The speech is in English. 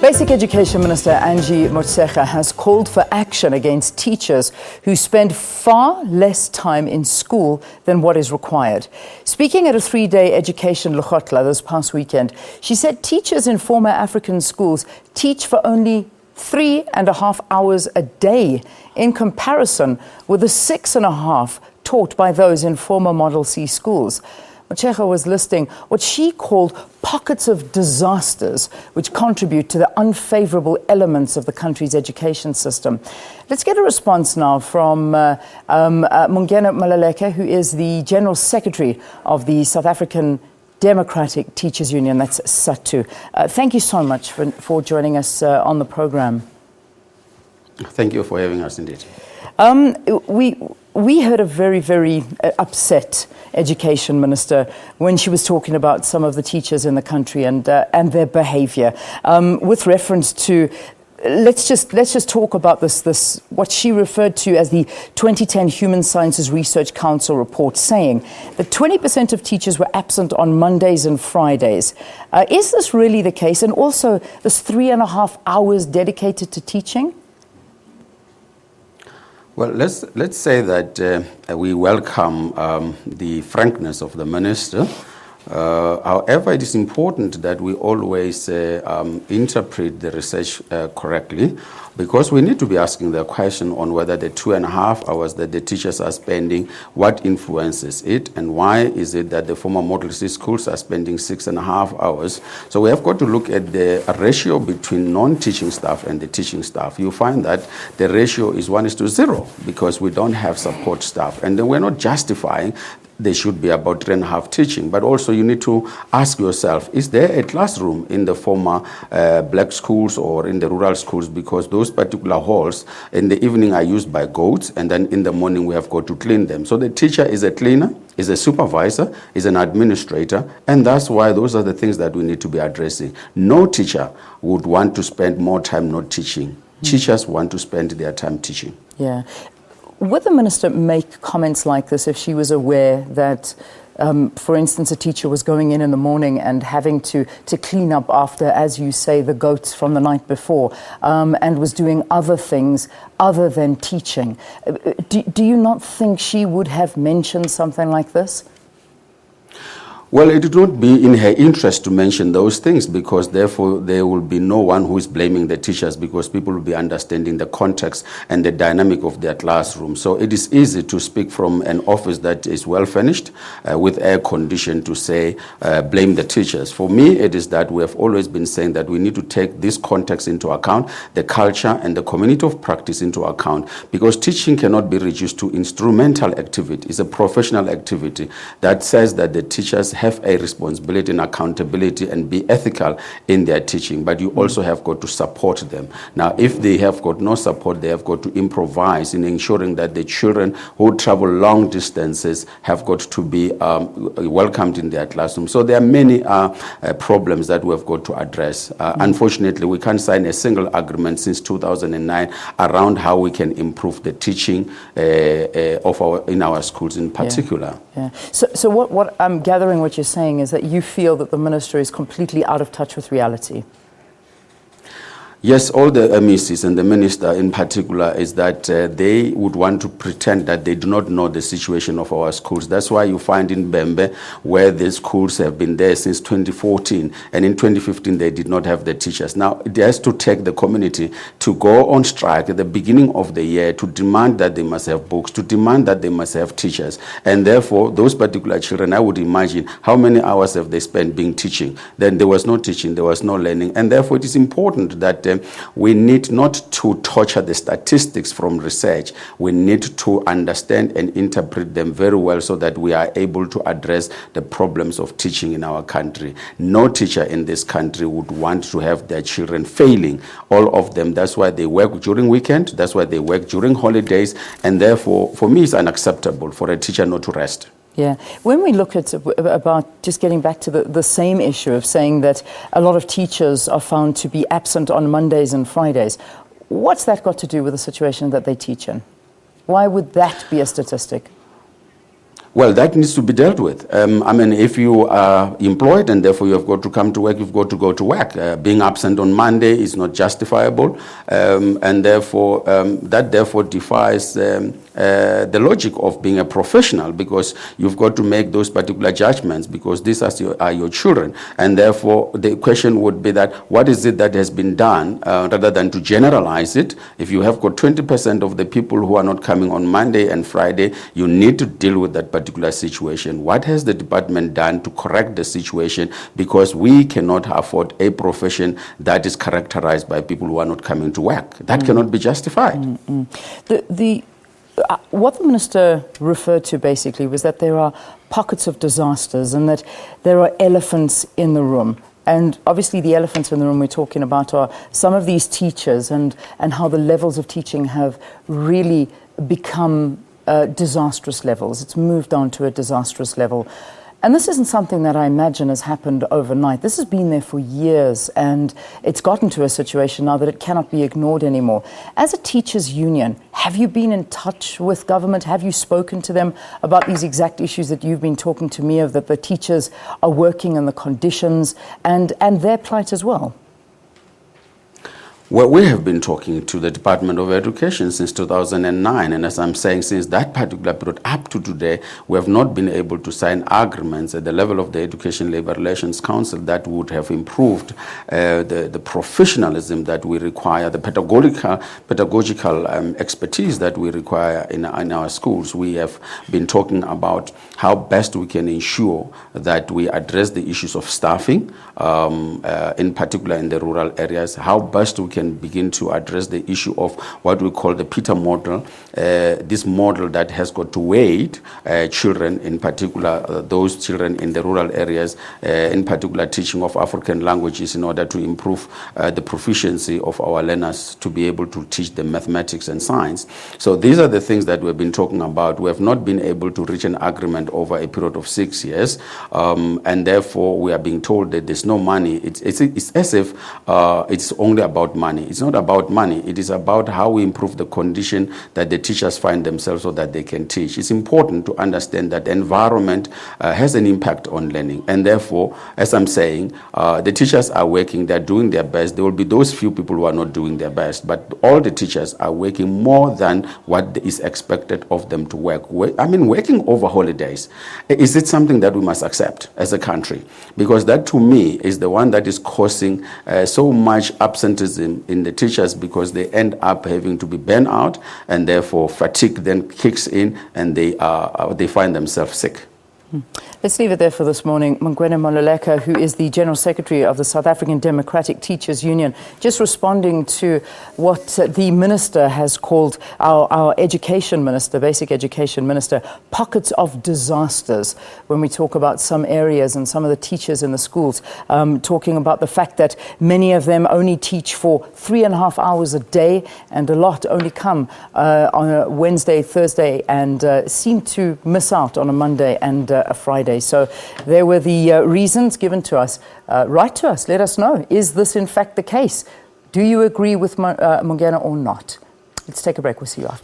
Basic Education Minister Angie Motshekga has called for action against teachers who spend far less time in school than what is required. Speaking at a 3-day education lekgotla this past weekend, she said teachers in former African schools teach for only 3.5 hours a day in comparison with the 6.5 taught by those in former Model C schools. Motshekga was listing what she called pockets of disasters which contribute to the unfavourable elements of the country's education system. Let's get a response now from Mungena Maluleke, who is the General Secretary of the South African Democratic Teachers Union, that's SATU. Thank you so much for joining us on the programme. Thank you for having us indeed. We heard a very, very upset education minister when she was talking about some of the teachers in the country and their behaviour. With reference to, let's just talk about this what she referred to as the 2010 Human Sciences Research Council report, saying that 20% of teachers were absent on Mondays and Fridays. Is this really the case? And also this 3.5 hours dedicated to teaching? Well, let's say that we welcome the frankness of the minister. However, it is important that we always interpret the research correctly, because we need to be asking the question on whether the 2.5 hours that the teachers are spending, what influences it, and why is it that the former Model C schools are spending 6.5 hours. So we have got to look at the ratio between non-teaching staff and the teaching staff. You find that the ratio is 1:0 because we don't have support staff, and then we're not justifying there should be about 3.5 teaching. But also you need to ask yourself, is there a classroom in the former black schools or in the rural schools? Because those particular halls in the evening are used by goats, and then in the morning we have got to clean them. So the teacher is a cleaner, is a supervisor, is an administrator, and that's why those are the things that we need to be addressing. No teacher would want to spend more time not teaching. Teachers want to spend their time teaching. Yeah. Would the minister make comments like this if she was aware that, for instance, a teacher was going in the morning and having to clean up after, as you say, the goats from the night before, and was doing other things other than teaching? Do you not think she would have mentioned something like this? Well, it would not be in her interest to mention those things, because therefore there will be no one who is blaming the teachers, because people will be understanding the context and the dynamic of their classroom. So it is easy to speak from an office that is well furnished with air condition to say blame the teachers. For me, it is that we have always been saying that we need to take this context into account, the culture and the community of practice into account, because teaching cannot be reduced to instrumental activity. It's a professional activity that says that the teachers have a responsibility and accountability and be ethical in their teaching, but you also have got to support them. Now, if they have got no support, they have got to improvise in ensuring that the children who travel long distances have got to be welcomed in their classroom. So there are many problems that we have got to address. Unfortunately, we can't sign a single agreement since 2009 around how we can improve the teaching in our schools in particular. Yeah. So what I'm gathering what you're saying is that you feel that the minister is completely out of touch with reality. Yes, all the MECs and the minister in particular is that they would want to pretend that they do not know the situation of our schools. That's why you find in Bembe, where the schools have been there since 2014, and in 2015 they did not have the teachers. Now, it has to take the community to go on strike at the beginning of the year to demand that they must have books, to demand that they must have teachers. And therefore, those particular children, I would imagine, how many hours have they spent being teaching? Then there was no teaching, there was no learning. And therefore, it is important that we need not to torture the statistics from research. We need to understand and interpret them very well so that we are able to address the problems of teaching in our country. No teacher in this country would want to have their children failing, all of them. That's why they work during weekend, that's why they work during holidays, and therefore, for me, it's unacceptable for a teacher not to rest. Yeah. When we look at about just getting back to the same issue of saying that a lot of teachers are found to be absent on Mondays and Fridays, what's that got to do with the situation that they teach in? Why would that be a statistic? Well, that needs to be dealt with. I mean, if you are employed and therefore you have got to come to work, you've got to go to work. Being absent on Monday is not justifiable, and therefore that therefore defies the logic of being a professional, because you've got to make those particular judgments, because these are your children, and therefore the question would be that what is it that has been done, rather than to generalize it. If you have got 20% of the people who are not coming on Monday and Friday, you need to deal with that particular situation. What has the department done to correct the situation? Because we cannot afford a profession that is characterized by people who are not coming to work. That cannot be justified. What the minister referred to basically was that there are pockets of disasters and that there are elephants in the room. And obviously the elephants in the room we're talking about are some of these teachers and how the levels of teaching have really become disastrous levels. It's moved on to a disastrous level. And this isn't something that I imagine has happened overnight. This has been there for years, and it's gotten to a situation now that it cannot be ignored anymore. As a teachers' union, have you been in touch with government? Have you spoken to them about these exact issues that you've been talking to me of, that the teachers are working in the conditions and their plight as well? Well, we have been talking to the Department of Education since 2009, and as I'm saying, since that particular period up to today, we have not been able to sign agreements at the level of the Education Labour Relations Council that would have improved the professionalism that we require, the pedagogical expertise that we require in our schools. We have been talking about how best we can ensure that we address the issues of staffing, in particular in the rural areas, how best we can begin to address the issue of what we call the Peter model, this model that has got to weight children, in particular those children in the rural areas, in particular teaching of African languages, in order to improve the proficiency of our learners to be able to teach them mathematics and science. So these are the things that we've been talking about. We have not been able to reach an agreement over a period of 6 years, and therefore we are being told that there's no money. It's as if it's only about money. It's not about money. It is about how we improve the condition that the teachers find themselves so that they can teach. It's important to understand that the environment has an impact on learning, and therefore, as I'm saying, the teachers are working, they're doing their best. There will be those few people who are not doing their best, but all the teachers are working more than what is expected of them to work. I mean, working over holidays, is it something that we must accept as a country? Because that, to me, is the one that is causing so much absenteeism in the teachers, because they end up having to be burnt out, and therefore fatigue then kicks in, and they find themselves sick. Let's leave it there for this morning. Mungena Maluleke, who is the General Secretary of the South African Democratic Teachers Union, just responding to what the Minister has called, our Education Minister, Basic Education Minister, pockets of disasters when we talk about some areas and some of the teachers in the schools, talking about the fact that many of them only teach for 3.5 hours a day, and a lot only come on a Wednesday, Thursday, and seem to miss out on a Monday and a Friday. So there were the reasons given to us. Write to us, let us know. Is this in fact the case? Do you agree with Mungena or not? Let's take a break. We'll see you after.